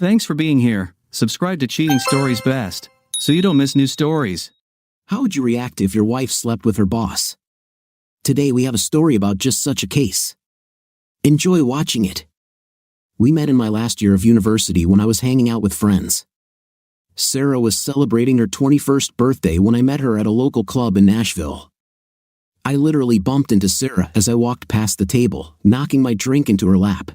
Thanks for being here. Subscribe to Cheating Stories Best, so you don't miss new stories. How would you react if your wife slept with her boss? Today we have a story about just such a case. Enjoy watching it. We met in my last year of university when I was hanging out with friends. Sarah was celebrating her 21st birthday when I met her at a local club in Nashville. I literally bumped into Sarah as I walked past the table, knocking my drink into her lap.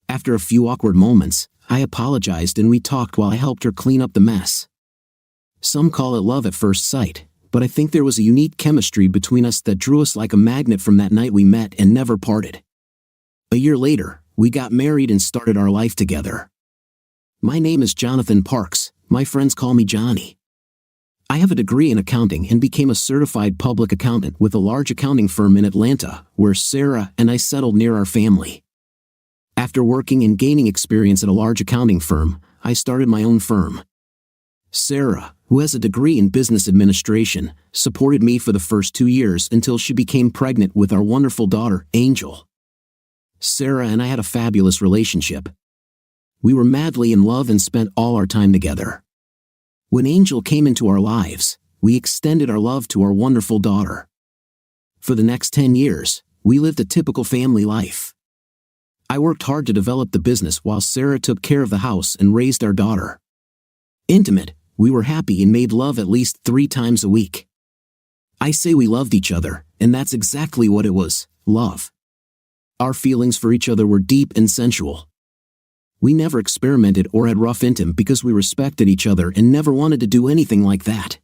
After a few awkward moments, I apologized and we talked while I helped her clean up the mess. Some call it love at first sight, but I think there was a unique chemistry between us that drew us like a magnet from that night we met and never parted. A year later, we got married and started our life together. My name is Jonathan Parks. My friends call me Johnny. I have a degree in accounting and became a certified public accountant with a large accounting firm in Atlanta, where Sarah and I settled near our family. After working and gaining experience at a large accounting firm, I started my own firm. Sarah, who has a degree in business administration, supported me for the first 2 years until she became pregnant with our wonderful daughter, Angel. Sarah and I had a fabulous relationship. We were madly in love and spent all our time together. When Angel came into our lives, we extended our love to our wonderful daughter. For the next 10 years, we lived a typical family life. I worked hard to develop the business while Sarah took care of the house and raised our daughter. Intimate, we were happy and made love at least 3 times a week. I say we loved each other, and that's exactly what it was, love. Our feelings for each other were deep and sensual. We never experimented or had rough intim because we respected each other and never wanted to do anything like that.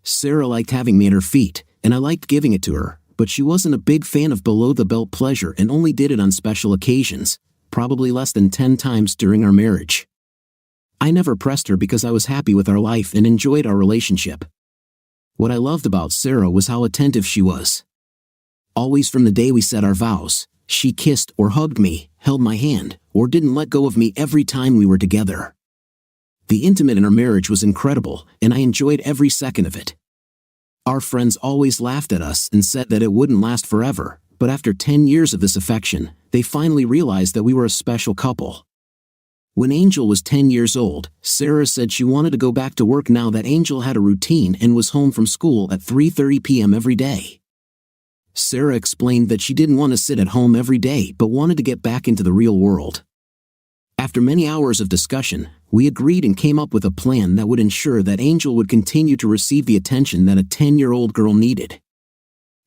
Sarah liked having me at her feet, and I liked giving it to her, but she wasn't a big fan of below-the-belt pleasure and only did it on special occasions, probably less than 10 times during our marriage. I never pressed her because I was happy with our life and enjoyed our relationship. What I loved about Sarah was how attentive she was. Always from the day we said our vows, she kissed or hugged me, held my hand, or didn't let go of me every time we were together. The intimate in our marriage was incredible, and I enjoyed every second of it. Our friends always laughed at us and said that it wouldn't last forever, but after 10 years of this affection, they finally realized that we were a special couple. When Angel was 10 years old, Sarah said she wanted to go back to work now that Angel had a routine and was home from school at 3:30 p.m. every day. Sarah explained that she didn't want to sit at home every day but wanted to get back into the real world. After many hours of discussion, we agreed and came up with a plan that would ensure that Angel would continue to receive the attention that a 10-year-old girl needed.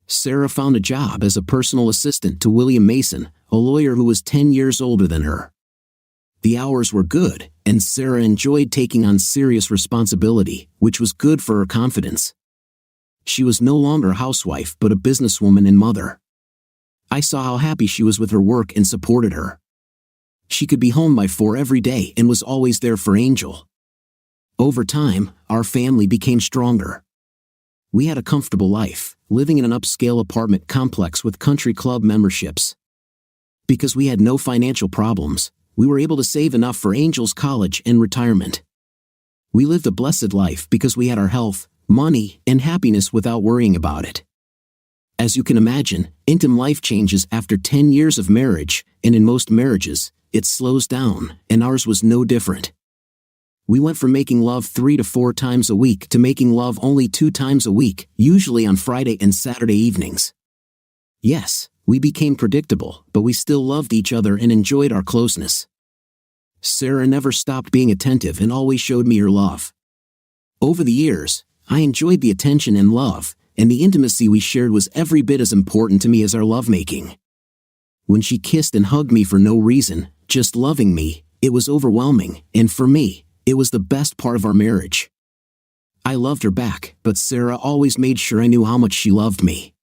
Sarah found a job as a personal assistant to William Mason, a lawyer who was 10 years older than her. The hours were good, and Sarah enjoyed taking on serious responsibility, which was good for her confidence. She was no longer a housewife but a businesswoman and mother. I saw how happy she was with her work and supported her. She could be home by 4 every day and was always there for Angel. Over time, our family became stronger. We had a comfortable life, living in an upscale apartment complex with country club memberships. Because we had no financial problems, we were able to save enough for Angel's college and retirement. We lived a blessed life because we had our health, money, and happiness without worrying about it. As you can imagine, intimate life changes after 10 years of marriage, and in most marriages, it slows down, and ours was no different. We went from making love 3 to 4 times a week to making love only 2 times a week, usually on Friday and Saturday evenings. Yes, we became predictable, but we still loved each other and enjoyed our closeness. Sarah never stopped being attentive and always showed me her love. Over the years, I enjoyed the attention and love, and the intimacy we shared was every bit as important to me as our lovemaking. When she kissed and hugged me for no reason, just loving me, it was overwhelming, and for me, it was the best part of our marriage. I loved her back, but Sarah always made sure I knew how much she loved me.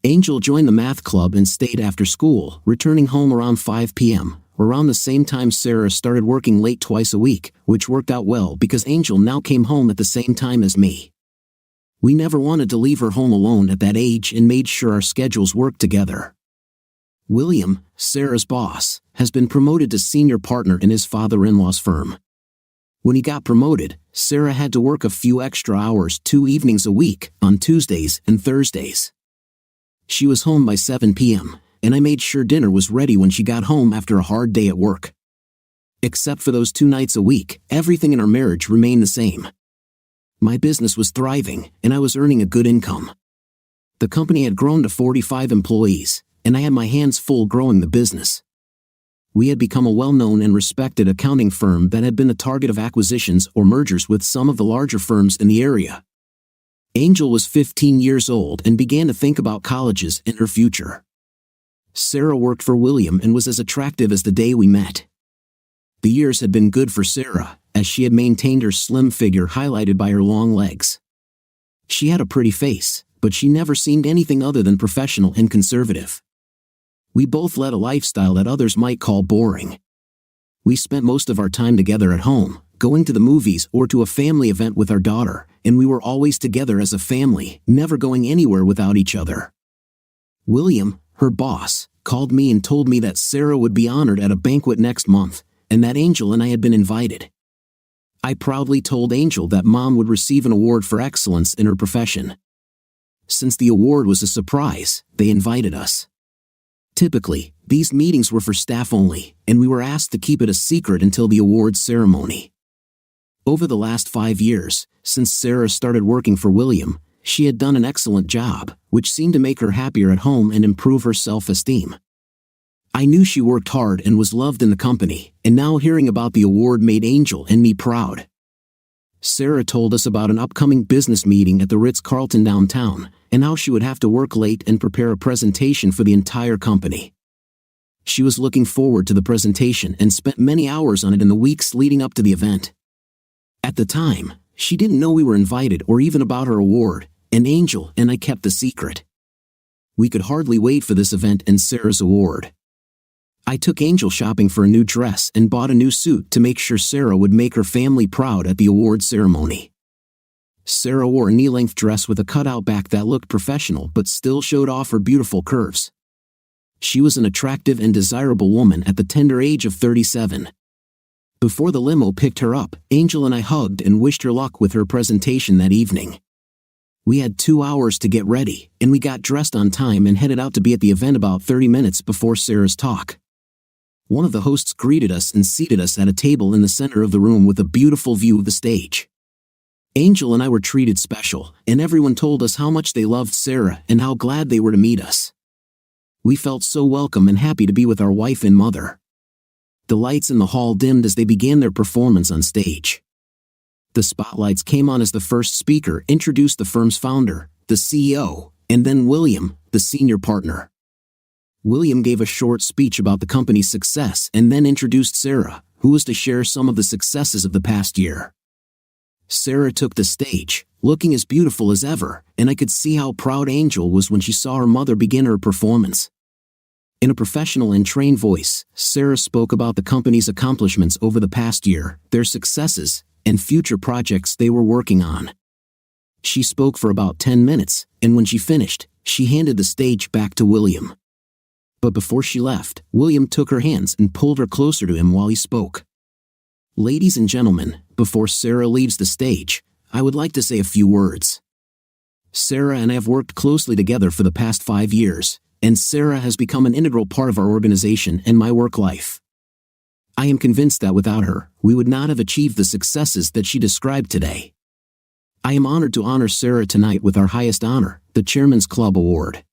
Angel joined the math club and stayed after school, returning home around 5 p.m., around the same time Sarah started working late twice a week, which worked out well because Angel now came home at the same time as me. We never wanted to leave her home alone at that age and made sure our schedules worked together. William, Sarah's boss, has been promoted to senior partner in his father-in-law's firm. When he got promoted, Sarah had to work a few extra hours 2 evenings a week, on Tuesdays and Thursdays. She was home by 7 p.m., and I made sure dinner was ready when she got home after a hard day at work. Except for those 2 nights a week, everything in our marriage remained the same. My business was thriving, and I was earning a good income. The company had grown to 45 employees, and I had my hands full growing the business. We had become a well-known and respected accounting firm that had been the target of acquisitions or mergers with some of the larger firms in the area. Angel was 15 years old and began to think about colleges and her future. Sarah worked for William and was as attractive as the day we met. The years had been good for Sarah, as she had maintained her slim figure highlighted by her long legs. She had a pretty face, but she never seemed anything other than professional and conservative. We both led a lifestyle that others might call boring. We spent most of our time together at home, going to the movies or to a family event with our daughter, and we were always together as a family, never going anywhere without each other. William, her boss, called me and told me that Sarah would be honored at a banquet next month, and that Angel and I had been invited. I proudly told Angel that Mom would receive an award for excellence in her profession. Since the award was a surprise, they invited us. Typically, these meetings were for staff only, and we were asked to keep it a secret until the awards ceremony. Over the last 5 years, since Sarah started working for William, she had done an excellent job, which seemed to make her happier at home and improve her self-esteem. I knew she worked hard and was loved in the company, and now hearing about the award made Angel and me proud. Sarah told us about an upcoming business meeting at the Ritz-Carlton downtown, and how she would have to work late and prepare a presentation for the entire company. She was looking forward to the presentation and spent many hours on it in the weeks leading up to the event. At the time, she didn't know we were invited or even about her award, and Angel and I kept the secret. We could hardly wait for this event and Sarah's award. I took Angel shopping for a new dress and bought a new suit to make sure Sarah would make her family proud at the award ceremony. Sarah wore a knee-length dress with a cutout back that looked professional but still showed off her beautiful curves. She was an attractive and desirable woman at the tender age of 37. Before the limo picked her up, Angel and I hugged and wished her luck with her presentation that evening. We had 2 hours to get ready, and we got dressed on time and headed out to be at the event about 30 minutes before Sarah's talk. One of the hosts greeted us and seated us at a table in the center of the room with a beautiful view of the stage. Angel and I were treated special, and everyone told us how much they loved Sarah and how glad they were to meet us. We felt so welcome and happy to be with our wife and mother. The lights in the hall dimmed as they began their performance on stage. The spotlights came on as the first speaker introduced the firm's founder, the CEO, and then William, the senior partner. William gave a short speech about the company's success and then introduced Sarah, who was to share some of the successes of the past year. Sarah took the stage, looking as beautiful as ever, and I could see how proud Angel was when she saw her mother begin her performance. In a professional and trained voice, Sarah spoke about the company's accomplishments over the past year, their successes, and future projects they were working on. She spoke for about 10 minutes, and when she finished, she handed the stage back to William. But before she left, William took her hands and pulled her closer to him while he spoke. Ladies and gentlemen, before Sarah leaves the stage, I would like to say a few words. Sarah and I have worked closely together for the past 5 years, and Sarah has become an integral part of our organization and my work life. I am convinced that without her, we would not have achieved the successes that she described today. I am honored to honor Sarah tonight with our highest honor, the Chairman's Club Award.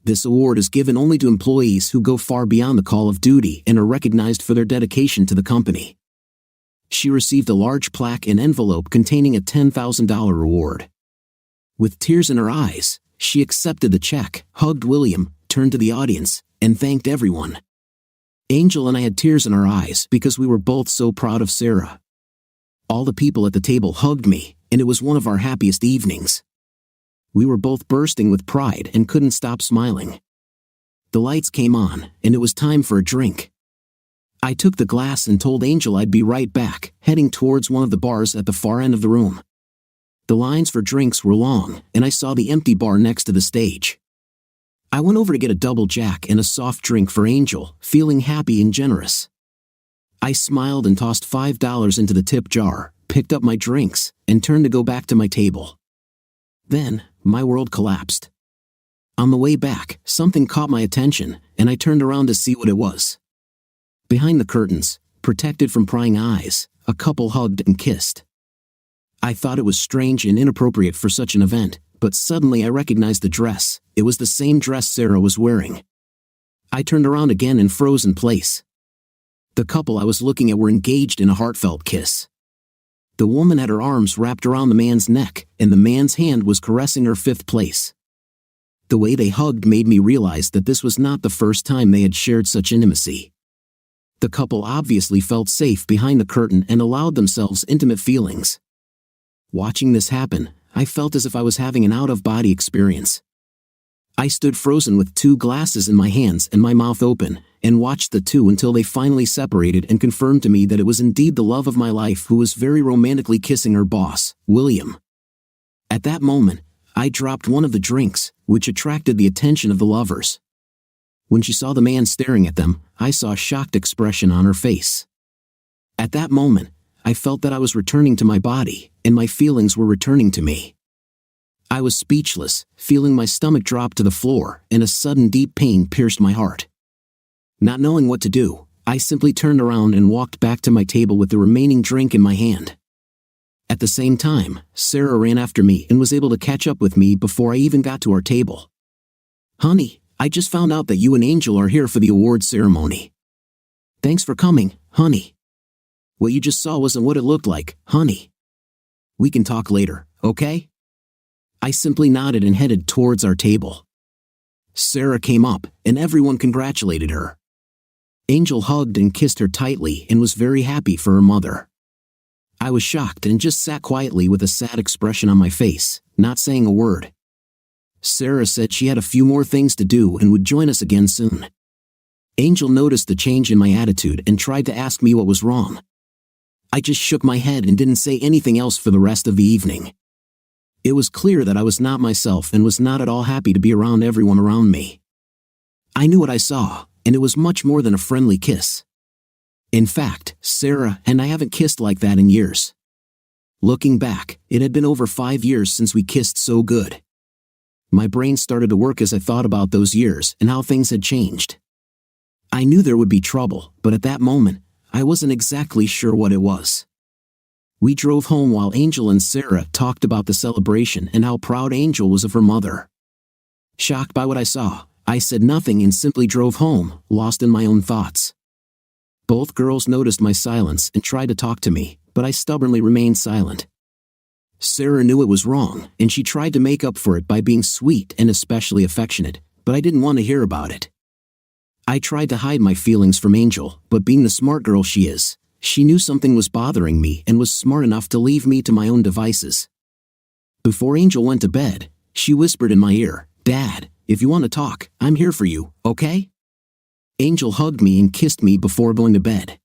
This award is given only to employees who go far beyond the call of duty and are recognized for their dedication to the company. She received a large plaque and envelope containing a $10,000 reward. With tears in her eyes, she accepted the check, hugged William, turned to the audience, and thanked everyone. Angel and I had tears in our eyes because we were both so proud of Sarah. All the people at the table hugged me, and it was one of our happiest evenings. We were both bursting with pride and couldn't stop smiling. The lights came on, and it was time for a drink. I took the glass and told Angel I'd be right back, heading towards one of the bars at the far end of the room. The lines for drinks were long, and I saw the empty bar next to the stage. I went over to get a double jack and a soft drink for Angel, feeling happy and generous. I smiled and tossed $5 into the tip jar, picked up my drinks, and turned to go back to my table. Then, my world collapsed. On the way back, something caught my attention, and I turned around to see what it was. Behind the curtains, Protected from prying eyes, a couple hugged and kissed. I thought it was strange and inappropriate for such an event, but suddenly I recognized the dress. It was the same dress Sarah was wearing. I turned around again and froze in place. The couple I was looking at were engaged in a heartfelt kiss. The woman had her arms wrapped around the man's neck, and the man's hand was caressing her fifth place. The way they hugged made me realize that this was not the first time they had shared such intimacy. The couple obviously felt safe behind the curtain and allowed themselves intimate feelings. Watching this happen, I felt as if I was having an out-of-body experience. I stood frozen with 2 glasses in my hands and my mouth open, and watched the two until they finally separated and confirmed to me that it was indeed the love of my life who was very romantically kissing her boss, William. At that moment, I dropped one of the drinks, which attracted the attention of the lovers. When she saw the man staring at them, I saw a shocked expression on her face. At that moment, I felt that I was returning to my body, and my feelings were returning to me. I was speechless, feeling my stomach drop to the floor, and a sudden deep pain pierced my heart. Not knowing what to do, I simply turned around and walked back to my table with the remaining drink in my hand. At the same time, Sarah ran after me and was able to catch up with me before I even got to our table. "Honey, I just found out that you and Angel are here for the award ceremony." "Thanks for coming, honey. What you just saw wasn't what it looked like, honey. We can talk later, okay?" I simply nodded and headed towards our table. Sarah came up, and everyone congratulated her. Angel hugged and kissed her tightly and was very happy for her mother. I was shocked and just sat quietly with a sad expression on my face, not saying a word. Sarah said she had a few more things to do and would join us again soon. Angel noticed the change in my attitude and tried to ask me what was wrong. I just shook my head and didn't say anything else for the rest of the evening. It was clear that I was not myself and was not at all happy to be around everyone around me. I knew what I saw, and it was much more than a friendly kiss. In fact, Sarah and I haven't kissed like that in years. Looking back, it had been over 5 years since we kissed so good. My brain started to work as I thought about those years and how things had changed. I knew there would be trouble, but at that moment, I wasn't exactly sure what it was. We drove home while Angel and Sarah talked about the celebration and how proud Angel was of her mother. Shocked by what I saw, I said nothing and simply drove home, lost in my own thoughts. Both girls noticed my silence and tried to talk to me, but I stubbornly remained silent. Sarah knew it was wrong, and she tried to make up for it by being sweet and especially affectionate, but I didn't want to hear about it. I tried to hide my feelings from Angel, but being the smart girl she is, she knew something was bothering me and was smart enough to leave me to my own devices. Before Angel went to bed, she whispered in my ear, "Dad, if you want to talk, I'm here for you, okay?" Angel hugged me and kissed me before going to bed.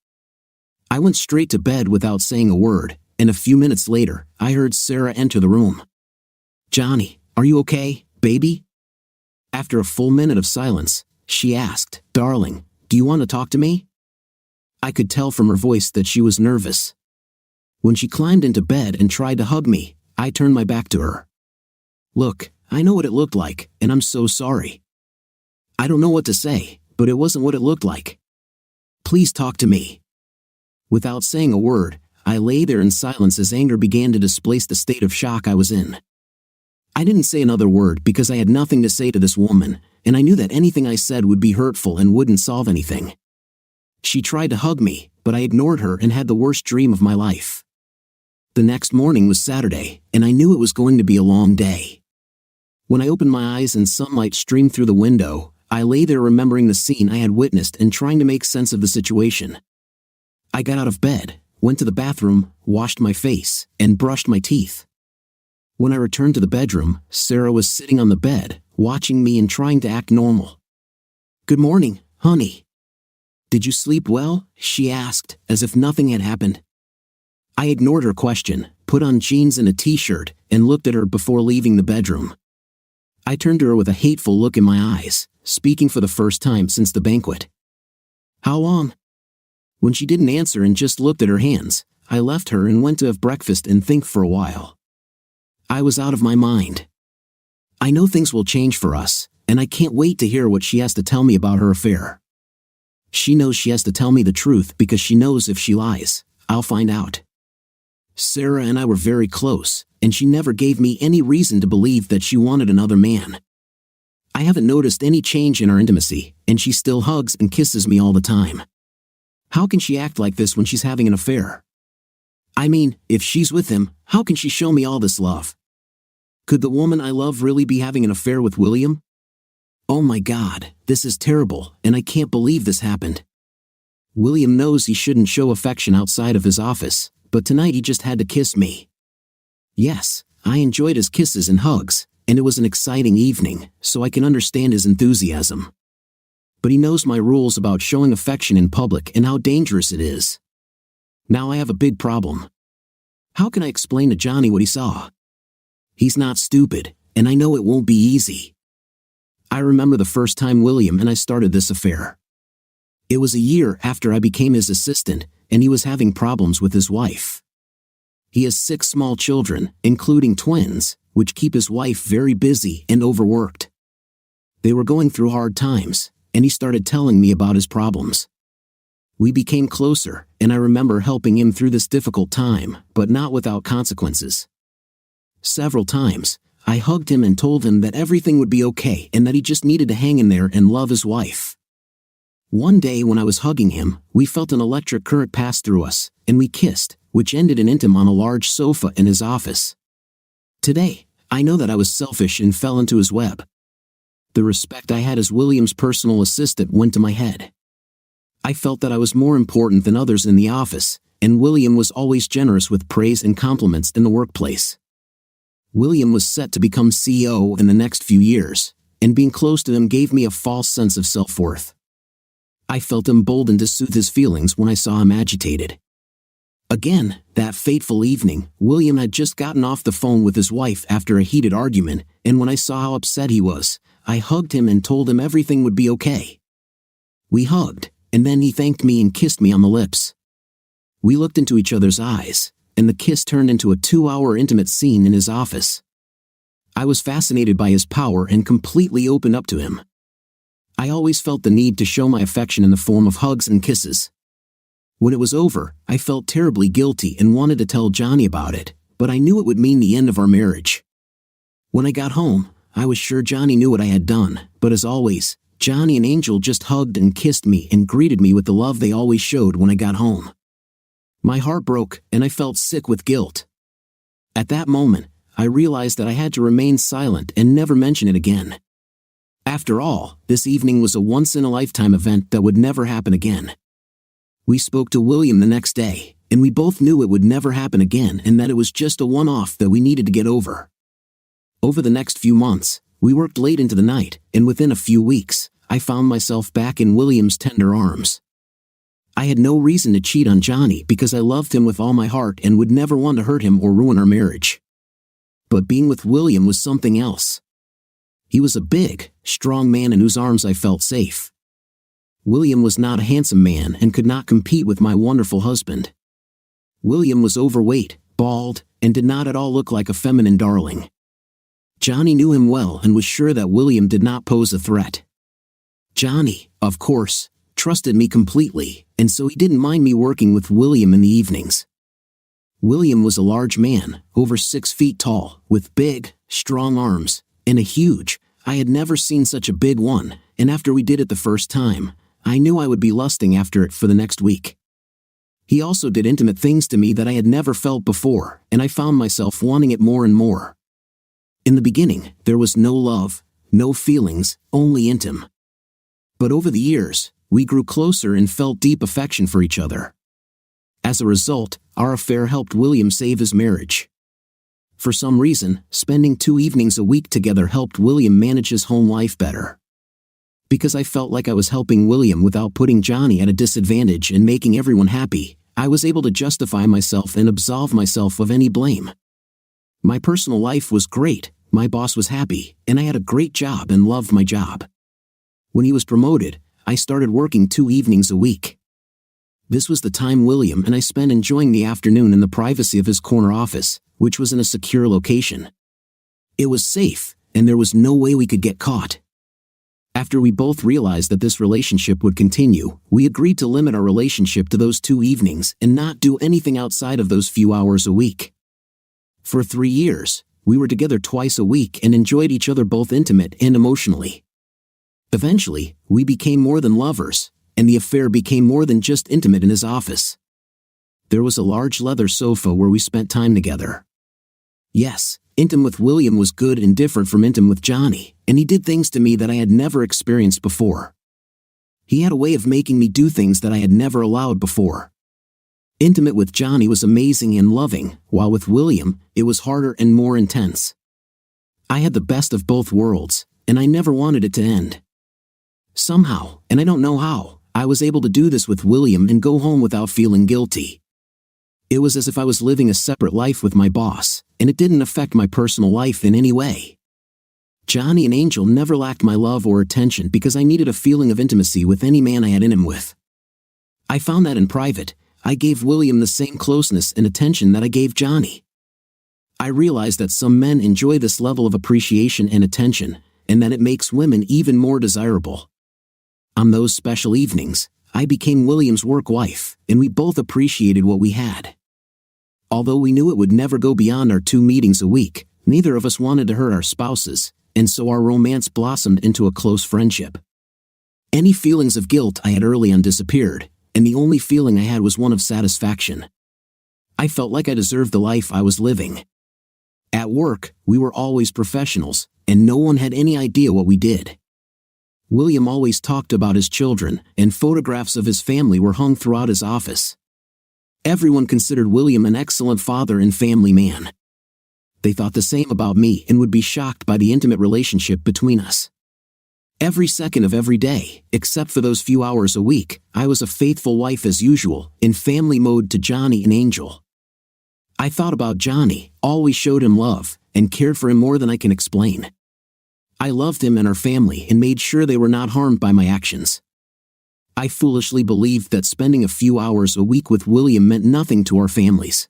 I went straight to bed without saying a word, and a few minutes later, I heard Sarah enter the room. "Johnny, are you okay, baby?" After a full minute of silence, she asked, "Darling, do you want to talk to me?" I could tell from her voice that she was nervous. When she climbed into bed and tried to hug me, I turned my back to her. "Look, I know what it looked like, and I'm so sorry. I don't know what to say, but it wasn't what it looked like. Please talk to me." Without saying a word, I lay there in silence as anger began to displace the state of shock I was in. I didn't say another word because I had nothing to say to this woman, and I knew that anything I said would be hurtful and wouldn't solve anything. She tried to hug me, but I ignored her and had the worst dream of my life. The next morning was Saturday, and I knew it was going to be a long day. When I opened my eyes and sunlight streamed through the window, I lay there remembering the scene I had witnessed and trying to make sense of the situation. I got out of bed, went to the bathroom, washed my face, and brushed my teeth. When I returned to the bedroom, Sarah was sitting on the bed, watching me and trying to act normal. "Good morning, honey. Did you sleep well?" she asked, as if nothing had happened. I ignored her question, put on jeans and a t-shirt, and looked at her before leaving the bedroom. I turned to her with a hateful look in my eyes, speaking for the first time since the banquet. "How long?" When she didn't answer and just looked at her hands, I left her and went to have breakfast and think for a while. I was out of my mind. I know things will change for us, and I can't wait to hear what she has to tell me about her affair. She knows she has to tell me the truth because she knows if she lies, I'll find out. Sarah and I were very close, and she never gave me any reason to believe that she wanted another man. I haven't noticed any change in our intimacy, and she still hugs and kisses me all the time. How can she act like this when she's having an affair? I mean, if she's with him, how can she show me all this love? Could the woman I love really be having an affair with William? Oh my God, this is terrible, and I can't believe this happened. William knows he shouldn't show affection outside of his office, but tonight he just had to kiss me. Yes, I enjoyed his kisses and hugs, and it was an exciting evening, so I can understand his enthusiasm. But he knows my rules about showing affection in public and how dangerous it is. Now I have a big problem. How can I explain to Johnny what he saw? He's not stupid, and I know it won't be easy. I remember the first time William and I started this affair. It was a year after I became his assistant, and he was having problems with his wife. He has 6 small children, including twins, which keep his wife very busy and overworked. They were going through hard times, and he started telling me about his problems. We became closer, and I remember helping him through this difficult time, but not without consequences. Several times, I hugged him and told him that everything would be okay and that he just needed to hang in there and love his wife. One day when I was hugging him, we felt an electric current pass through us, and we kissed, which ended in intim on a large sofa in his office. Today, I know that I was selfish and fell into his web. The respect I had as William's personal assistant went to my head. I felt that I was more important than others in the office, and William was always generous with praise and compliments in the workplace. William was set to become CEO in the next few years, and being close to him gave me a false sense of self-worth. I felt emboldened to soothe his feelings when I saw him agitated. Again, that fateful evening, William had just gotten off the phone with his wife after a heated argument, and when I saw how upset he was, I hugged him and told him everything would be okay. We hugged, and then he thanked me and kissed me on the lips. We looked into each other's eyes, and the kiss turned into a 2-hour intimate scene in his office. I was fascinated by his power and completely opened up to him. I always felt the need to show my affection in the form of hugs and kisses. When it was over, I felt terribly guilty and wanted to tell Johnny about it, but I knew it would mean the end of our marriage. When I got home, I was sure Johnny knew what I had done, but as always, Johnny and Angel just hugged and kissed me and greeted me with the love they always showed when I got home. My heart broke, and I felt sick with guilt. At that moment, I realized that I had to remain silent and never mention it again. After all, this evening was a once-in-a-lifetime event that would never happen again. We spoke to William the next day, and we both knew it would never happen again and that it was just a one-off that we needed to get over. Over the next few months, we worked late into the night, and within a few weeks, I found myself back in William's tender arms. I had no reason to cheat on Johnny because I loved him with all my heart and would never want to hurt him or ruin our marriage. But being with William was something else. He was a big, strong man in whose arms I felt safe. William was not a handsome man and could not compete with my wonderful husband. William was overweight, bald, and did not at all look like a feminine darling. Johnny knew him well and was sure that William did not pose a threat. Johnny, of course, trusted me completely, and so he didn't mind me working with William in the evenings. William was a large man, over 6 feet tall, with big, strong arms, and I had never seen such a big one, and after we did it the first time, I knew I would be lusting after it for the next week. He also did intimate things to me that I had never felt before, and I found myself wanting it more and more. In the beginning, there was no love, no feelings, only intim. But over the years, we grew closer and felt deep affection for each other. As a result, our affair helped William save his marriage. For some reason, spending 2 evenings a week together helped William manage his home life better. Because I felt like I was helping William without putting Johnny at a disadvantage and making everyone happy, I was able to justify myself and absolve myself of any blame. My personal life was great, my boss was happy, and I had a great job and loved my job. When he was promoted, I started working 2 evenings a week. This was the time William and I spent enjoying the afternoon in the privacy of his corner office, which was in a secure location. It was safe, and there was no way we could get caught. After we both realized that this relationship would continue, we agreed to limit our relationship to those 2 evenings and not do anything outside of those few hours a week. For 3 years, we were together twice a week and enjoyed each other both intimate and emotionally. Eventually, we became more than lovers, and the affair became more than just intimate in his office. There was a large leather sofa where we spent time together. Yes, intimate with William was good and different from intimate with Johnny, and he did things to me that I had never experienced before. He had a way of making me do things that I had never allowed before. Intimate with Johnny was amazing and loving, while with William, it was harder and more intense. I had the best of both worlds, and I never wanted it to end. Somehow, and I don't know how, I was able to do this with William and go home without feeling guilty. It was as if I was living a separate life with my boss, and it didn't affect my personal life in any way. Johnny and Angel never lacked my love or attention because I needed a feeling of intimacy with any man I had in him with. I found that in private, I gave William the same closeness and attention that I gave Johnny. I realized that some men enjoy this level of appreciation and attention, and that it makes women even more desirable. On those special evenings, I became William's work wife, and we both appreciated what we had. Although we knew it would never go beyond our 2 meetings a week, neither of us wanted to hurt our spouses, and so our romance blossomed into a close friendship. Any feelings of guilt I had early on disappeared, and the only feeling I had was one of satisfaction. I felt like I deserved the life I was living. At work, we were always professionals, and no one had any idea what we did. William always talked about his children, and photographs of his family were hung throughout his office. Everyone considered William an excellent father and family man. They thought the same about me and would be shocked by the intimate relationship between us. Every second of every day, except for those few hours a week, I was a faithful wife as usual, in family mode to Johnny and Angel. I thought about Johnny, always showed him love, and cared for him more than I can explain. I loved him and our family and made sure they were not harmed by my actions. I foolishly believed that spending a few hours a week with William meant nothing to our families.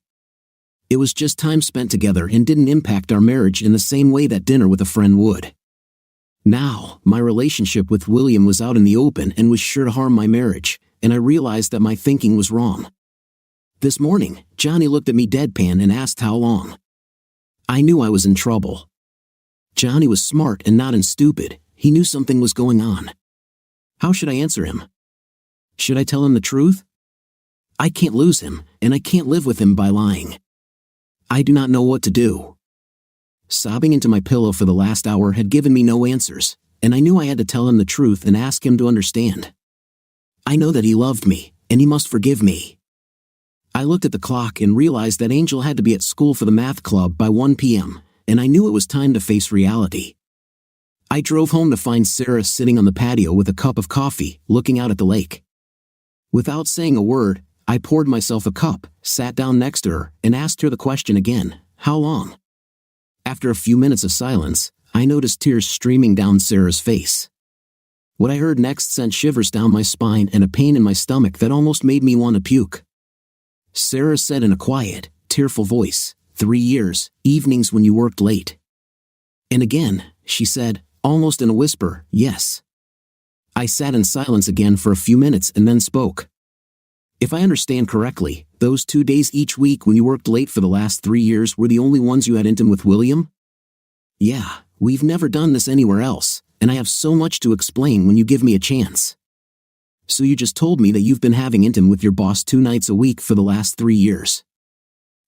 It was just time spent together and didn't impact our marriage in the same way that dinner with a friend would. Now, my relationship with William was out in the open and was sure to harm my marriage, and I realized that my thinking was wrong. This morning, Johnny looked at me deadpan and asked how long. I knew I was in trouble. Johnny was smart and not stupid. He knew something was going on. How should I answer him? Should I tell him the truth? I can't lose him, and I can't live with him by lying. I do not know what to do. Sobbing into my pillow for the last hour had given me no answers, and I knew I had to tell him the truth and ask him to understand. I know that he loved me, and he must forgive me. I looked at the clock and realized that Angel had to be at school for the math club by 1 p.m., and I knew it was time to face reality. I drove home to find Sarah sitting on the patio with a cup of coffee, looking out at the lake. Without saying a word, I poured myself a cup, sat down next to her, and asked her the question again, how long? After a few minutes of silence, I noticed tears streaming down Sarah's face. What I heard next sent shivers down my spine and a pain in my stomach that almost made me want to puke. Sarah said in a quiet, tearful voice, 3 years, evenings when you worked late. And again, she said, almost in a whisper, yes. I sat in silence again for a few minutes and then spoke. If I understand correctly, those 2 days each week when you worked late for the last 3 years were the only ones you had intimate with William? Yeah, we've never done this anywhere else, and I have so much to explain when you give me a chance. So you just told me that you've been having intimate with your boss 2 nights a week for the last 3 years.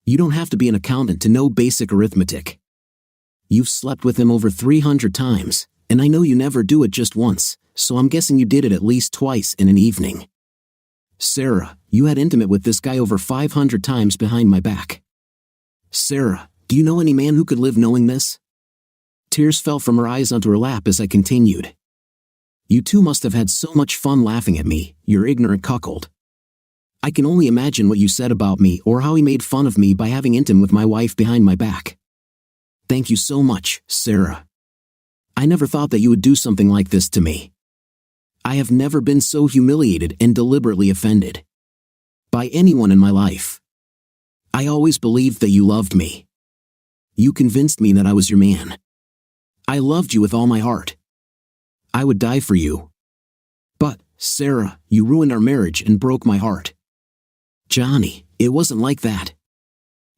You don't have to be an accountant to know basic arithmetic. You've slept with him over 300 times, and I know you never do it just once, so I'm guessing you did it at least twice in an evening. Sarah, you had intimate with this guy over 500 times behind my back. Sarah, do you know any man who could live knowing this? Tears fell from her eyes onto her lap as I continued. You two must have had so much fun laughing at me, your ignorant cuckold. I can only imagine what you said about me or how he made fun of me by having intimate with my wife behind my back. Thank you so much, Sarah. I never thought that you would do something like this to me. I have never been so humiliated and deliberately offended by anyone in my life. I always believed that you loved me. You convinced me that I was your man. I loved you with all my heart. I would die for you. But, Sarah, you ruined our marriage and broke my heart. Johnny, it wasn't like that.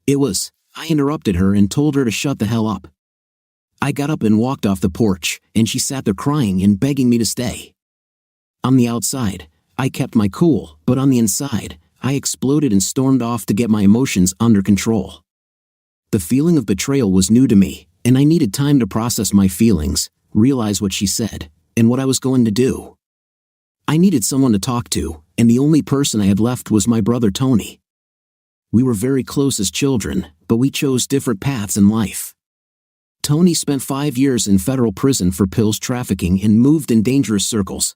It was, I interrupted her and told her to shut the hell up. I got up and walked off the porch, and she sat there crying and begging me to stay. On the outside, I kept my cool, but on the inside, I exploded and stormed off to get my emotions under control. The feeling of betrayal was new to me, and I needed time to process my feelings, realize what she said, and what I was going to do. I needed someone to talk to, and the only person I had left was my brother Tony. We were very close as children, but we chose different paths in life. Tony spent 5 years in federal prison for pills trafficking and moved in dangerous circles.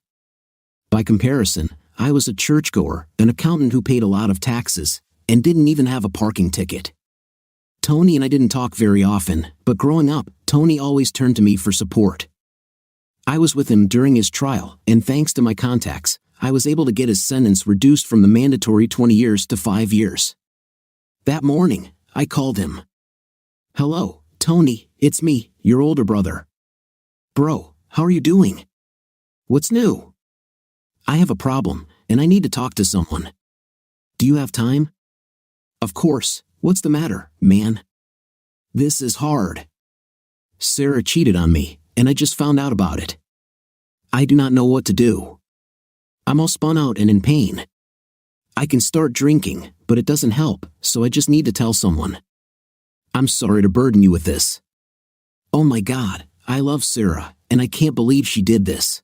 By comparison, I was a churchgoer, an accountant who paid a lot of taxes, and didn't even have a parking ticket. Tony and I didn't talk very often, but growing up, Tony always turned to me for support. I was with him during his trial, and thanks to my contacts, I was able to get his sentence reduced from the mandatory 20 years to 5 years. That morning, I called him. "Hello, Tony, it's me, your older brother. Bro, how are you doing? What's new? I have a problem, and I need to talk to someone. Do you have time?" "Of course, what's the matter, man?" "This is hard. Sarah cheated on me, and I just found out about it. I do not know what to do. I'm all spun out and in pain. I can start drinking, but it doesn't help, so I just need to tell someone. I'm sorry to burden you with this. Oh my God, I love Sarah, and I can't believe she did this.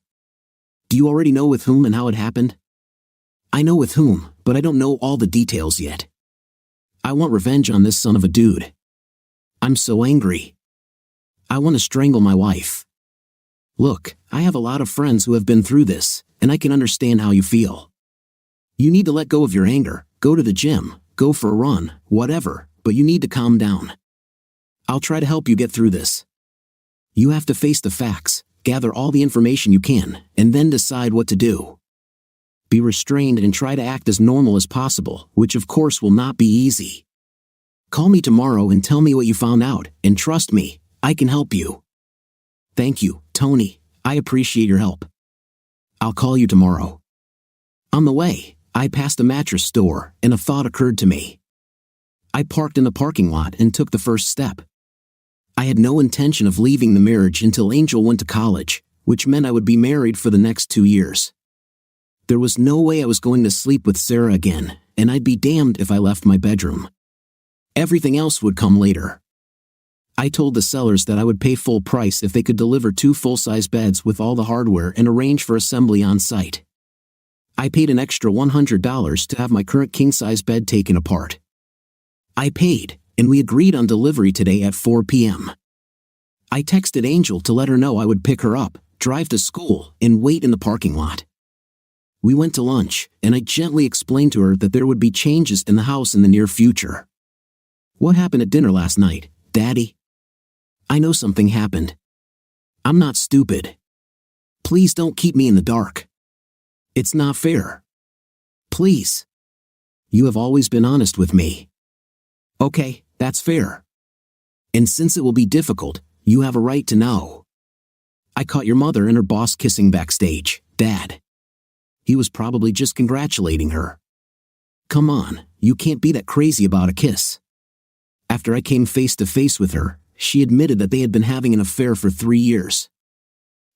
Do you already know with whom and how it happened?" "I know with whom, but I don't know all the details yet. I want revenge on this son of a dude. I'm so angry. I want to strangle my wife. Look, I have a lot of friends who have been through this, and I can understand how you feel. You need to let go of your anger, go to the gym, go for a run, whatever, but you need to calm down. I'll try to help you get through this. You have to face the facts, gather all the information you can, and then decide what to do. Be restrained and try to act as normal as possible, which of course will not be easy. Call me tomorrow and tell me what you found out, and trust me, I can help you. Thank you, Tony, I appreciate your help. I'll call you tomorrow." On the way, I passed a mattress store, and a thought occurred to me. I parked in the parking lot and took the first step. I had no intention of leaving the marriage until Angel went to college, which meant I would be married for the next 2 years. There was no way I was going to sleep with Sarah again, and I'd be damned if I left my bedroom. Everything else would come later. I told the sellers that I would pay full price if they could deliver 2 full-size beds with all the hardware and arrange for assembly on site. I paid an extra $100 to have my current king-size bed taken apart. I paid, and we agreed on delivery today at 4 p.m. I texted Angel to let her know I would pick her up, drive to school, and wait in the parking lot. We went to lunch, and I gently explained to her that there would be changes in the house in the near future. "What happened at dinner last night, Daddy?" "I know something happened. I'm not stupid. Please don't keep me in the dark. It's not fair. Please. You have always been honest with me." "Okay, that's fair. And since it will be difficult, you have a right to know. I caught your mother and her boss kissing backstage, Dad. He was probably just congratulating her. Come on, you can't be that crazy about a kiss." After I came face to face with her, she admitted that they had been having an affair for 3 years.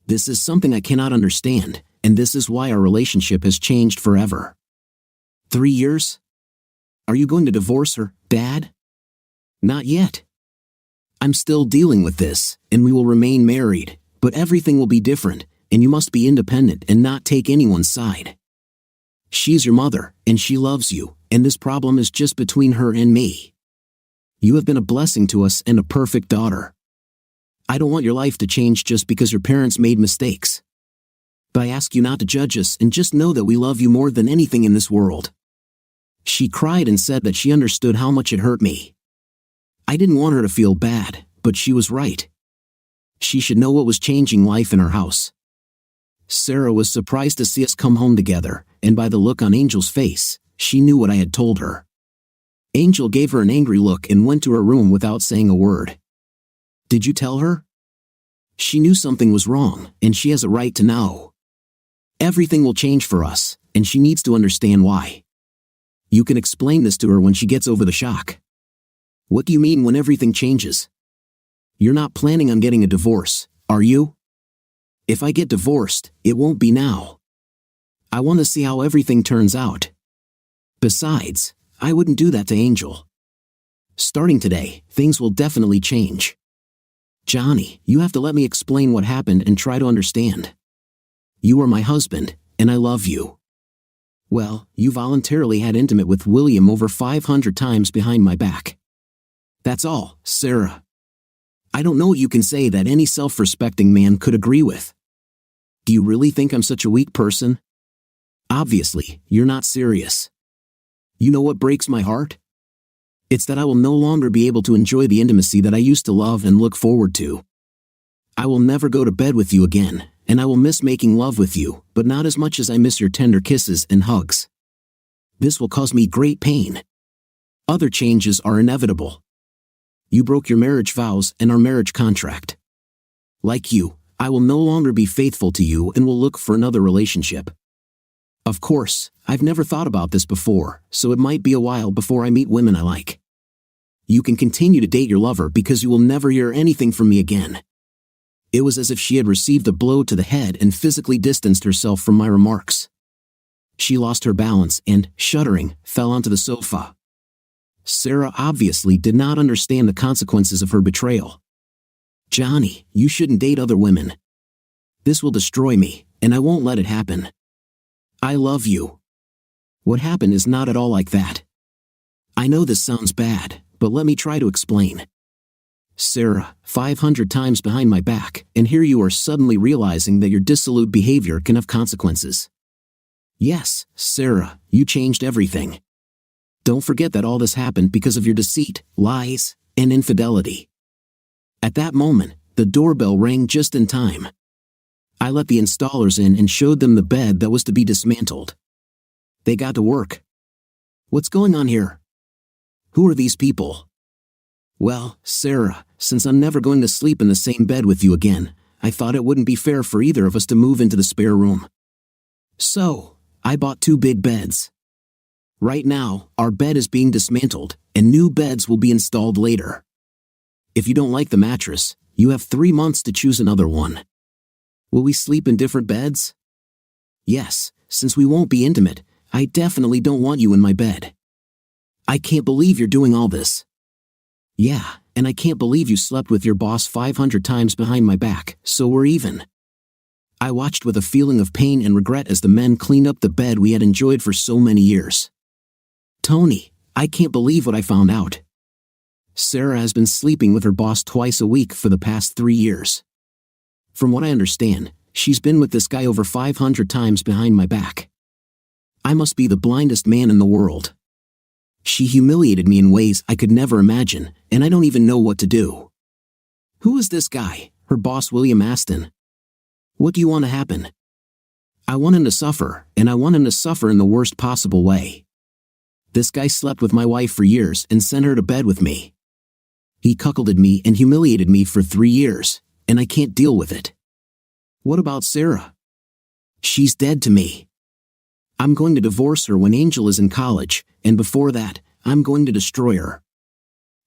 This is something I cannot understand, and this is why our relationship has changed forever. 3 years? Are you going to divorce her, Dad? Not yet. I'm still dealing with this, and we will remain married, but everything will be different, and you must be independent and not take anyone's side. She's your mother, and she loves you, and this problem is just between her and me. You have been a blessing to us and a perfect daughter. I don't want your life to change just because your parents made mistakes. But I ask you not to judge us and just know that we love you more than anything in this world." She cried and said that she understood how much it hurt me. I didn't want her to feel bad, but she was right. She should know what was changing life in our house. Sarah was surprised to see us come home together, and by the look on Angel's face, she knew what I had told her. Angel gave her an angry look and went to her room without saying a word. "Did you tell her?" She knew something was wrong, and she has a right to know. Everything will change for us, and she needs to understand why. You can explain this to her when she gets over the shock. What do you mean when everything changes? You're not planning on getting a divorce, are you? If I get divorced, it won't be now. I want to see how everything turns out. Besides, I wouldn't do that to Angel. Starting today, things will definitely change. Johnny, you have to let me explain what happened and try to understand. You are my husband, and I love you. Well, you voluntarily had intimate with William over 500 times behind my back. That's all, Sarah. I don't know what you can say that any self-respecting man could agree with. Do you really think I'm such a weak person? Obviously, you're not serious. You know what breaks my heart? It's that I will no longer be able to enjoy the intimacy that I used to love and look forward to. I will never go to bed with you again, and I will miss making love with you, but not as much as I miss your tender kisses and hugs. This will cause me great pain. Other changes are inevitable. You broke your marriage vows and our marriage contract. Like you, I will no longer be faithful to you and will look for another relationship. Of course, I've never thought about this before, so it might be a while before I meet women I like. You can continue to date your lover because you will never hear anything from me again. It was as if she had received a blow to the head and physically distanced herself from my remarks. She lost her balance and, shuddering, fell onto the sofa. Sarah obviously did not understand the consequences of her betrayal. Johnny, you shouldn't date other women. This will destroy me, and I won't let it happen. I love you. What happened is not at all like that. I know this sounds bad, but let me try to explain. Sarah, 500 times behind my back, and here you are suddenly realizing that your dissolute behavior can have consequences. Yes, Sarah, you changed everything. Don't forget that all this happened because of your deceit, lies, and infidelity. At that moment, the doorbell rang just in time. I let the installers in and showed them the bed that was to be dismantled. They got to work. What's going on here? Who are these people? Well, Sarah, since I'm never going to sleep in the same bed with you again, I thought it wouldn't be fair for either of us to move into the spare room. So, I bought 2 big beds. Right now, our bed is being dismantled, and new beds will be installed later. If you don't like the mattress, you have 3 months to choose another one. Will we sleep in different beds? Yes, since we won't be intimate, I definitely don't want you in my bed. I can't believe you're doing all this. Yeah, and I can't believe you slept with your boss 500 times behind my back, so we're even. I watched with a feeling of pain and regret as the men cleaned up the bed we had enjoyed for so many years. Tony, I can't believe what I found out. Sarah has been sleeping with her boss twice a week for the past 3 years. From what I understand, she's been with this guy over 500 times behind my back. I must be the blindest man in the world. She humiliated me in ways I could never imagine, and I don't even know what to do. Who is this guy, her boss William Aston? What do you want to happen? I want him to suffer, and I want him to suffer in the worst possible way. This guy slept with my wife for years and sent her to bed with me. He cuckolded me and humiliated me for 3 years, and I can't deal with it. What about Sarah? She's dead to me. I'm going to divorce her when Angel is in college, and before that, I'm going to destroy her.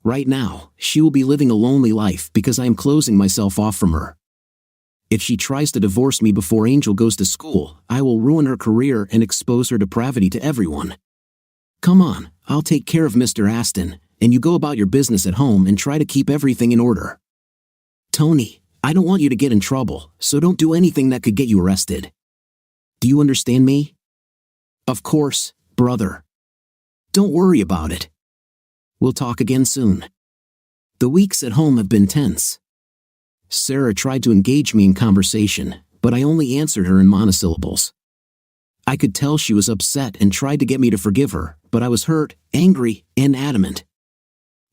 Right now, she will be living a lonely life because I am closing myself off from her. If she tries to divorce me before Angel goes to school, I will ruin her career and expose her depravity to everyone. Come on, I'll take care of Mr. Aston, and you go about your business at home and try to keep everything in order. Tony, I don't want you to get in trouble, so don't do anything that could get you arrested. Do you understand me? Of course, brother. Don't worry about it. We'll talk again soon. The weeks at home have been tense. Sarah tried to engage me in conversation, but I only answered her in monosyllables. I could tell she was upset and tried to get me to forgive her, but I was hurt, angry, and adamant.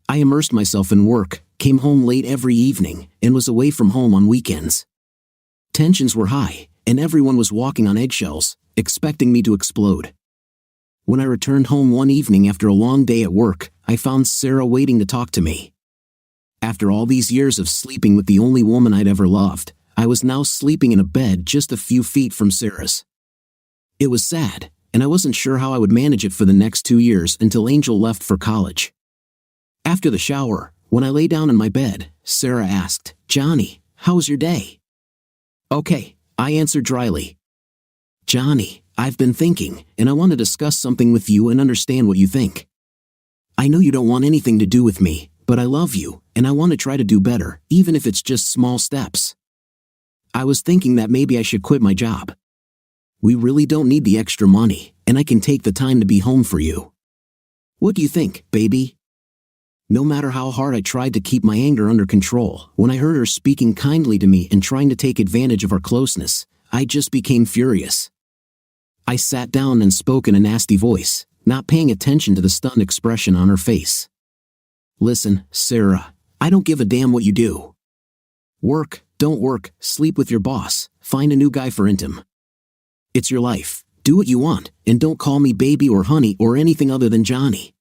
I immersed myself in work, came home late every evening, and was away from home on weekends. Tensions were high, and everyone was walking on eggshells, expecting me to explode. When I returned home one evening after a long day at work, I found Sarah waiting to talk to me. After all these years of sleeping with the only woman I'd ever loved, I was now sleeping in a bed just a few feet from Sarah's. It was sad, and I wasn't sure how I would manage it for the next 2 years until Angel left for college. After the shower, when I lay down in my bed, Sarah asked, "Johnny, how was your day?" "Okay," I answered dryly. "Johnny, I've been thinking, and I want to discuss something with you and understand what you think. I know you don't want anything to do with me, but I love you, and I want to try to do better, even if it's just small steps. I was thinking that maybe I should quit my job. We really don't need the extra money, and I can take the time to be home for you. What do you think, baby?" No matter how hard I tried to keep my anger under control, when I heard her speaking kindly to me and trying to take advantage of our closeness, I just became furious. I sat down and spoke in a nasty voice, not paying attention to the stunned expression on her face. "Listen, Sarah, I don't give a damn what you do. Work, don't work, sleep with your boss, find a new guy for intim. It's your life, do what you want, and don't call me baby or honey or anything other than Johnny.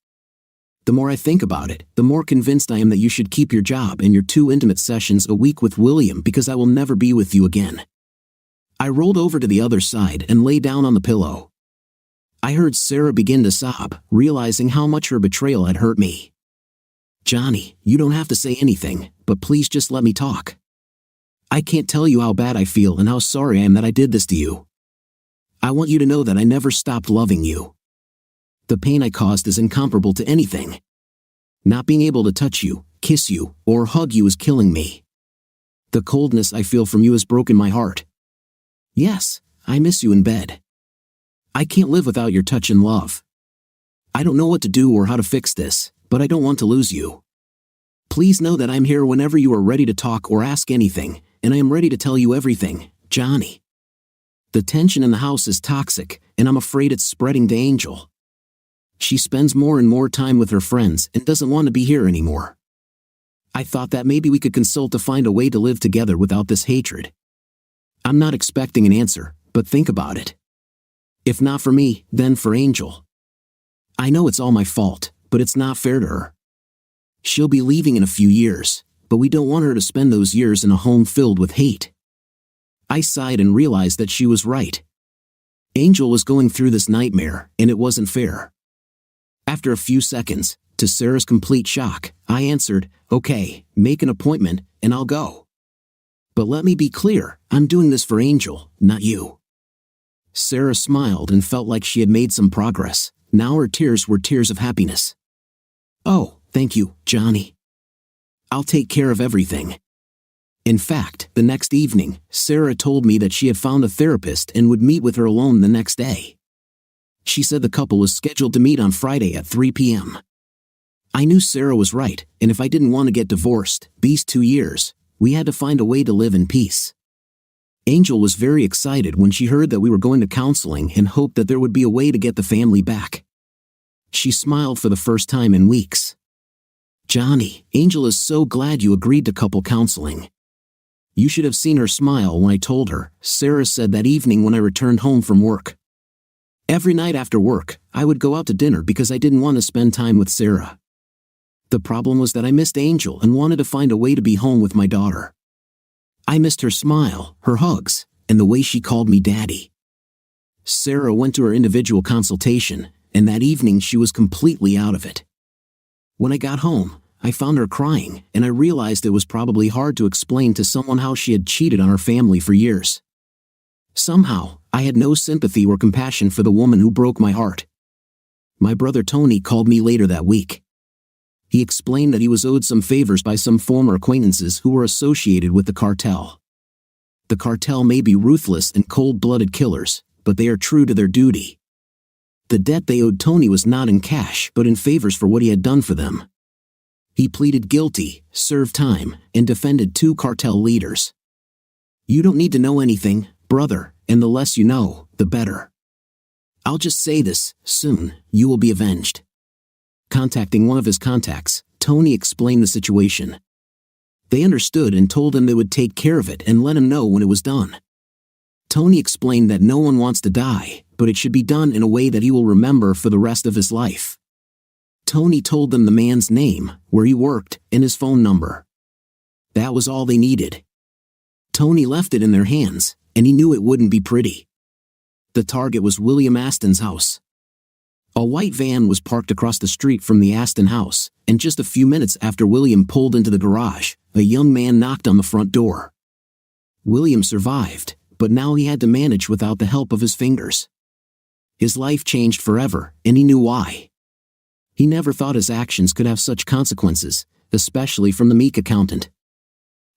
The more I think about it, the more convinced I am that you should keep your job and your 2 intimate sessions a week with William, because I will never be with you again." I rolled over to the other side and lay down on the pillow. I heard Sarah begin to sob, realizing how much her betrayal had hurt me. "Johnny, you don't have to say anything, but please just let me talk. I can't tell you how bad I feel and how sorry I am that I did this to you. I want you to know that I never stopped loving you. The pain I caused is incomparable to anything. Not being able to touch you, kiss you, or hug you is killing me. The coldness I feel from you has broken my heart. Yes, I miss you in bed. I can't live without your touch and love. I don't know what to do or how to fix this, but I don't want to lose you. Please know that I'm here whenever you are ready to talk or ask anything, and I am ready to tell you everything, Johnny. The tension in the house is toxic, and I'm afraid it's spreading to Angel. She spends more and more time with her friends and doesn't want to be here anymore. I thought that maybe we could consult to find a way to live together without this hatred. I'm not expecting an answer, but think about it. If not for me, then for Angel. I know it's all my fault, but it's not fair to her. She'll be leaving in a few years, but we don't want her to spend those years in a home filled with hate." I sighed and realized that she was right. Angel was going through this nightmare, and it wasn't fair. After a few seconds, to Sarah's complete shock, I answered, "Okay, make an appointment, and I'll go. But let me be clear, I'm doing this for Angel, not you." Sarah smiled and felt like she had made some progress. Now her tears were tears of happiness. "Oh, thank you, Johnny. I'll take care of everything." In fact, the next evening, Sarah told me that she had found a therapist and would meet with her alone the next day. She said the couple was scheduled to meet on Friday at 3 p.m. I knew Sarah was right, and if I didn't want to get divorced, these 2 years, we had to find a way to live in peace. Angel was very excited when she heard that we were going to counseling and hoped that there would be a way to get the family back. She smiled for the first time in weeks. "Johnny, Angel is so glad you agreed to couple counseling. You should have seen her smile when I told her," Sarah said that evening when I returned home from work. "Every night after work, I would go out to dinner because I didn't want to spend time with Sarah. The problem was that I missed Angel and wanted to find a way to be home with my daughter. I missed her smile, her hugs, and the way she called me daddy." Sarah went to her individual consultation, and that evening she was completely out of it. When I got home, I found her crying, and I realized it was probably hard to explain to someone how she had cheated on her family for years. Somehow, I had no sympathy or compassion for the woman who broke my heart. My brother Tony called me later that week. He explained that he was owed some favors by some former acquaintances who were associated with the cartel. The cartel may be ruthless and cold-blooded killers, but they are true to their duty. The debt they owed Tony was not in cash but in favors for what he had done for them. He pleaded guilty, served time, and defended 2 cartel leaders. You don't need to know anything, brother, and the less you know, the better. I'll just say this, soon, you will be avenged. Contacting one of his contacts, Tony explained the situation. They understood and told him they would take care of it and let him know when it was done. Tony explained that no one wants to die, but it should be done in a way that he will remember for the rest of his life. Tony told them the man's name, where he worked, and his phone number. That was all they needed. Tony left it in their hands, and he knew it wouldn't be pretty. The target was William Aston's house. A white van was parked across the street from the Aston house, and just a few minutes after William pulled into the garage, a young man knocked on the front door. William survived, but now he had to manage without the help of his fingers. His life changed forever, and he knew why. He never thought his actions could have such consequences, especially from the meek accountant.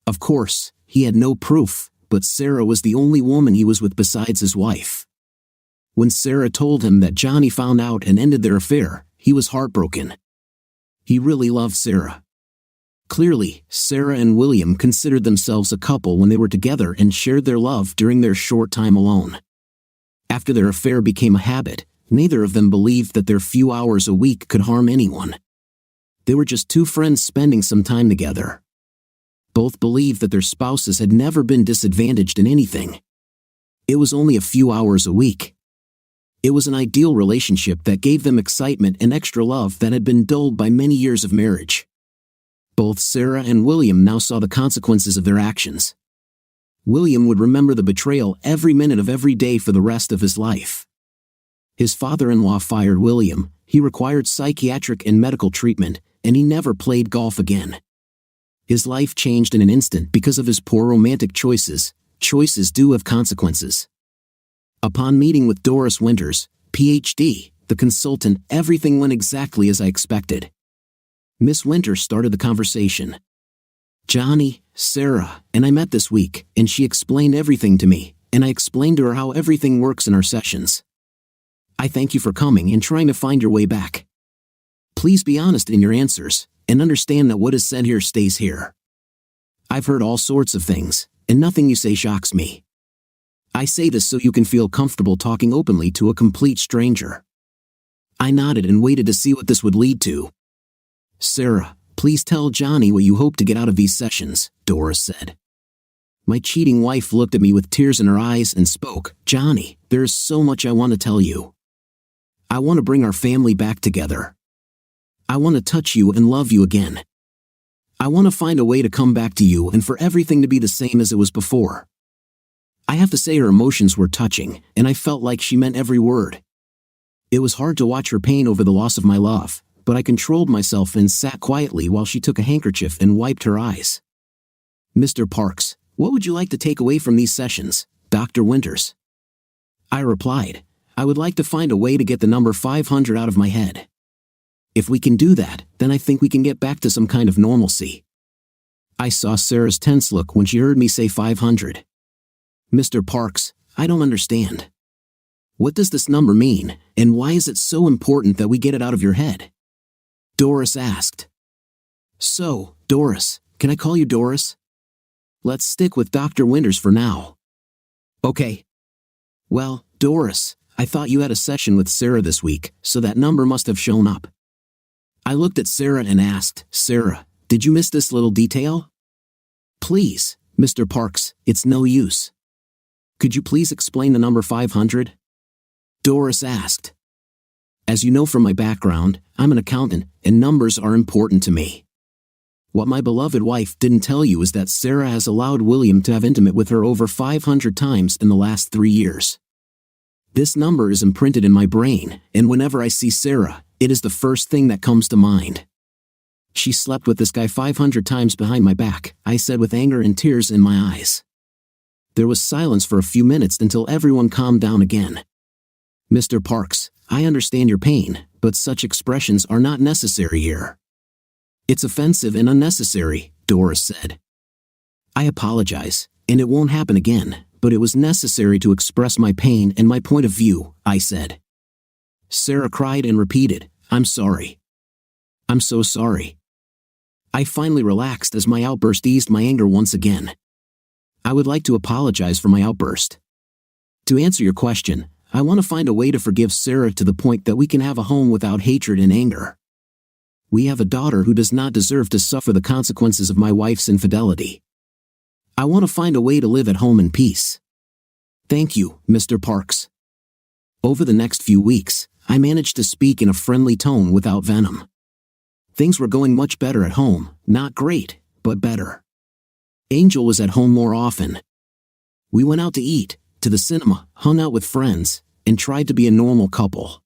Of course, he had no proof, but Sarah was the only woman he was with besides his wife. When Sarah told him that Johnny found out and ended their affair, he was heartbroken. He really loved Sarah. Clearly, Sarah and William considered themselves a couple when they were together and shared their love during their short time alone. After their affair became a habit, neither of them believed that their few hours a week could harm anyone. They were just two friends spending some time together. Both believed that their spouses had never been disadvantaged in anything. It was only a few hours a week. It was an ideal relationship that gave them excitement and extra love that had been dulled by many years of marriage. Both Sarah and William now saw the consequences of their actions. William would remember the betrayal every minute of every day for the rest of his life. His father-in-law fired William, he required psychiatric and medical treatment, and he never played golf again. His life changed in an instant because of his poor romantic choices. Choices do have consequences. Upon meeting with Doris Winters, Ph.D., the consultant, everything went exactly as I expected. Miss Winters started the conversation. Johnny, Sarah, and I met this week, and she explained everything to me, and I explained to her how everything works in our sessions. I thank you for coming and trying to find your way back. Please be honest in your answers, and understand that what is said here stays here. I've heard all sorts of things, and nothing you say shocks me. I say this so you can feel comfortable talking openly to a complete stranger. I nodded and waited to see what this would lead to. Sarah, please tell Johnny what you hope to get out of these sessions, Doris said. My cheating wife looked at me with tears in her eyes and spoke. Johnny, there is so much I want to tell you. I want to bring our family back together. I want to touch you and love you again. I want to find a way to come back to you and for everything to be the same as it was before. I have to say her emotions were touching, and I felt like she meant every word. It was hard to watch her pain over the loss of my love, but I controlled myself and sat quietly while she took a handkerchief and wiped her eyes. Mr. Parks, what would you like to take away from these sessions, Dr. Winters? I replied, I would like to find a way to get the number 500 out of my head. If we can do that, then I think we can get back to some kind of normalcy. I saw Sarah's tense look when she heard me say 500. Mr. Parks, I don't understand. What does this number mean, and why is it so important that we get it out of your head? Doris asked. So, Doris, can I call you Doris? Let's stick with Dr. Winters for now. Okay. Well, Doris, I thought you had a session with Sarah this week, so that number must have shown up. I looked at Sarah and asked, Sarah, did you miss this little detail? Please, Mr. Parks, it's no use. Could you please explain the number 500? Doris asked. As you know from my background, I'm an accountant, and numbers are important to me. What my beloved wife didn't tell you is that Sarah has allowed William to have intimate with her over 500 times in the last 3 years. This number is imprinted in my brain, and whenever I see Sarah, it is the first thing that comes to mind. She slept with this guy 500 times behind my back, I said with anger and tears in my eyes. There was silence for a few minutes until everyone calmed down again. Mr. Parks, I understand your pain, but such expressions are not necessary here. It's offensive and unnecessary, Doris said. I apologize, and it won't happen again, but it was necessary to express my pain and my point of view, I said. Sarah cried and repeated, I'm sorry. I'm so sorry. I finally relaxed as my outburst eased my anger once again. I would like to apologize for my outburst. To answer your question, I want to find a way to forgive Sarah to the point that we can have a home without hatred and anger. We have a daughter who does not deserve to suffer the consequences of my wife's infidelity. I want to find a way to live at home in peace. Thank you, Mr. Parks. Over the next few weeks, I managed to speak in a friendly tone without venom. Things were going much better at home, not great, but better. Angel was at home more often. We went out to eat, to the cinema, hung out with friends, and tried to be a normal couple.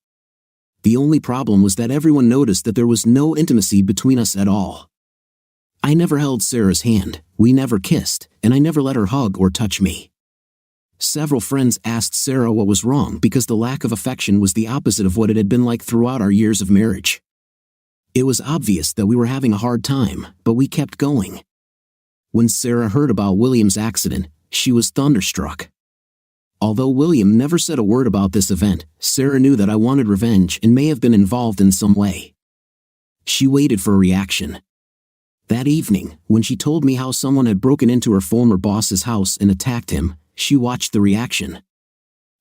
The only problem was that everyone noticed that there was no intimacy between us at all. I never held Sarah's hand, we never kissed, and I never let her hug or touch me. Several friends asked Sarah what was wrong because the lack of affection was the opposite of what it had been like throughout our years of marriage. It was obvious that we were having a hard time, but we kept going. When Sarah heard about William's accident, she was thunderstruck. Although William never said a word about this event, Sarah knew that I wanted revenge and may have been involved in some way. She waited for a reaction. That evening, when she told me how someone had broken into her former boss's house and attacked him, she watched the reaction.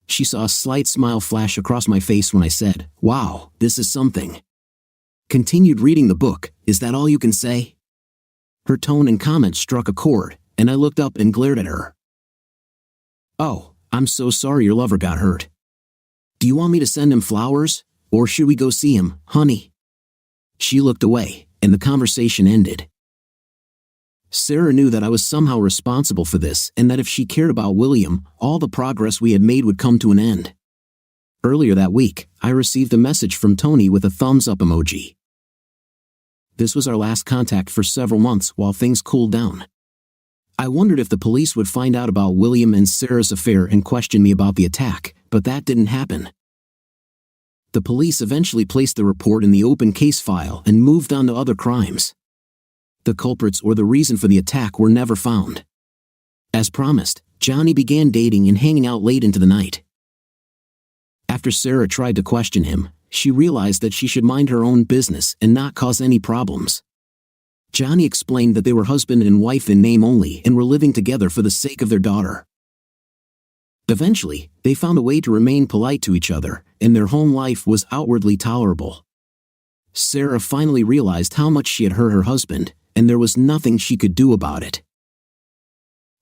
She saw a slight smile flash across my face when I said, "Wow, this is something." Continued reading the book, is that all you can say? Her tone and comment struck a chord, and I looked up and glared at her. "Oh, I'm so sorry your lover got hurt. Do you want me to send him flowers, or should we go see him, honey?" She looked away, and the conversation ended. Sarah knew that I was somehow responsible for this and that if she cared about William, all the progress we had made would come to an end. Earlier that week, I received a message from Tony with a thumbs-up emoji. This was our last contact for several months while things cooled down. I wondered if the police would find out about William and Sarah's affair and question me about the attack, but that didn't happen. The police eventually placed the report in the open case file and moved on to other crimes. The culprits or the reason for the attack were never found. As promised, Johnny began dating and hanging out late into the night. After Sarah tried to question him, she realized that she should mind her own business and not cause any problems. Johnny explained that they were husband and wife in name only and were living together for the sake of their daughter. Eventually, they found a way to remain polite to each other, and their home life was outwardly tolerable. Sarah finally realized how much she had hurt her husband, and there was nothing she could do about it.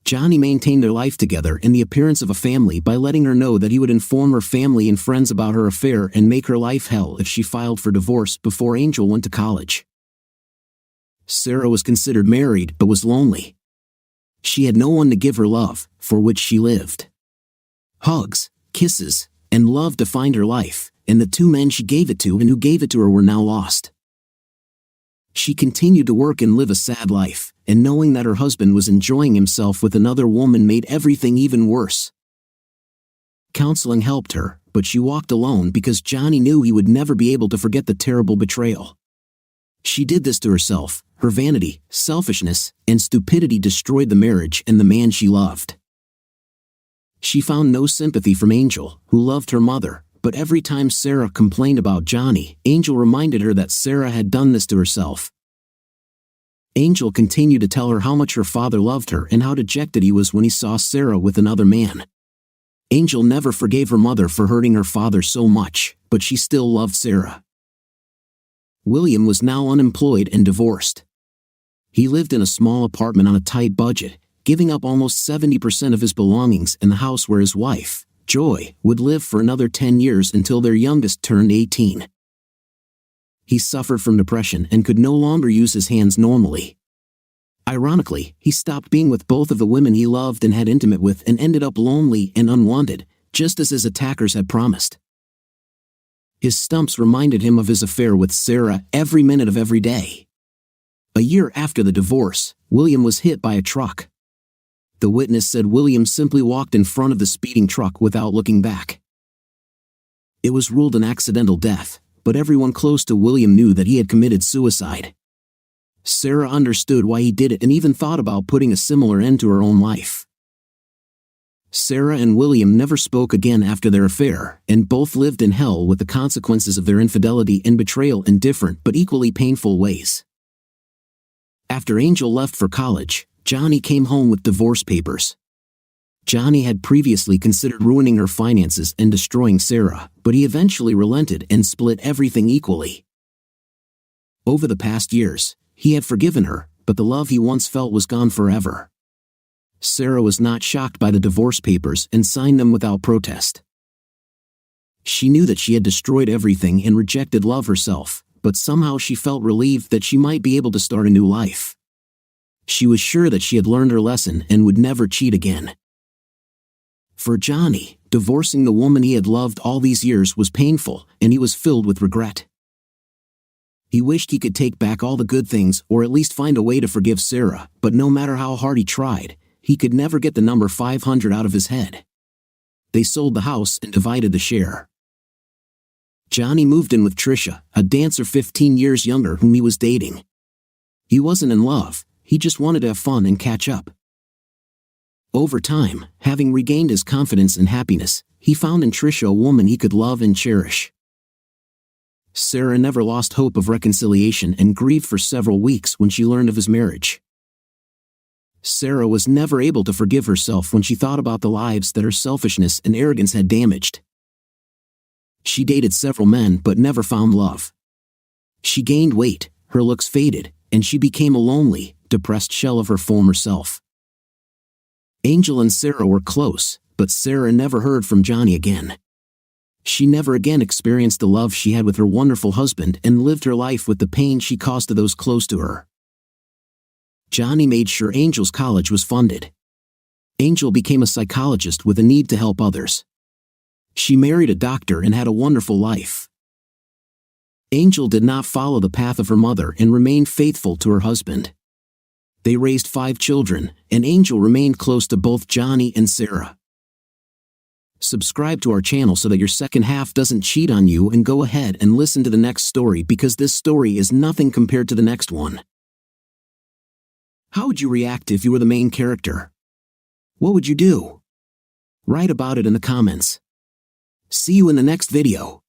Johnny maintained their life together in the appearance of a family by letting her know that he would inform her family and friends about her affair and make her life hell if she filed for divorce before Angel went to college. Sarah was considered married but was lonely. She had no one to give her love, for which she lived. Hugs, kisses, and love defined her life, and the two men she gave it to and who gave it to her were now lost. She continued to work and live a sad life, and knowing that her husband was enjoying himself with another woman made everything even worse. Counseling helped her, but she walked alone because Johnny knew he would never be able to forget the terrible betrayal. She did this to herself. Her vanity, selfishness, and stupidity destroyed the marriage and the man she loved. She found no sympathy from Angel, who loved her mother, but every time Sarah complained about Johnny, Angel reminded her that Sarah had done this to herself. Angel continued to tell her how much her father loved her and how dejected he was when he saw Sarah with another man. Angel never forgave her mother for hurting her father so much, but she still loved Sarah. William was now unemployed and divorced. He lived in a small apartment on a tight budget, giving up almost 70% of his belongings in the house where his wife, Joy, would live for another 10 years until their youngest turned 18. He suffered from depression and could no longer use his hands normally. Ironically, he stopped being with both of the women he loved and had intimate with and ended up lonely and unwanted, just as his attackers had promised. His stumps reminded him of his affair with Sarah every minute of every day. A year after the divorce, William was hit by a truck. The witness said William simply walked in front of the speeding truck without looking back. It was ruled an accidental death, but everyone close to William knew that he had committed suicide. Sarah understood why he did it and even thought about putting a similar end to her own life. Sarah and William never spoke again after their affair, and both lived in hell with the consequences of their infidelity and betrayal in different but equally painful ways. After Angel left for college, Johnny came home with divorce papers. Johnny had previously considered ruining her finances and destroying Sarah, but he eventually relented and split everything equally. Over the past years, he had forgiven her, but the love he once felt was gone forever. Sarah was not shocked by the divorce papers and signed them without protest. She knew that she had destroyed everything and rejected love herself, but somehow she felt relieved that she might be able to start a new life. She was sure that she had learned her lesson and would never cheat again. For Johnny, divorcing the woman he had loved all these years was painful, and he was filled with regret. He wished he could take back all the good things or at least find a way to forgive Sarah, but no matter how hard he tried, he could never get the number 500 out of his head. They sold the house and divided the share. Johnny moved in with Tricia, a dancer 15 years younger whom he was dating. He wasn't in love, he just wanted to have fun and catch up. Over time, having regained his confidence and happiness, he found in Tricia a woman he could love and cherish. Sarah never lost hope of reconciliation and grieved for several weeks when she learned of his marriage. Sarah was never able to forgive herself when she thought about the lives that her selfishness and arrogance had damaged. She dated several men but never found love. She gained weight, her looks faded, and she became a lonely, depressed shell of her former self. Angel and Sarah were close, but Sarah never heard from Johnny again. She never again experienced the love she had with her wonderful husband and lived her life with the pain she caused to those close to her. Johnny made sure Angel's college was funded. Angel became a psychologist with a need to help others. She married a doctor and had a wonderful life. Angel did not follow the path of her mother and remained faithful to her husband. They raised 5 children, and Angel remained close to both Johnny and Sarah. Subscribe to our channel so that your second half doesn't cheat on you, and go ahead and listen to the next story because this story is nothing compared to the next one. How would you react if you were the main character? What would you do? Write about it in the comments. See you in the next video.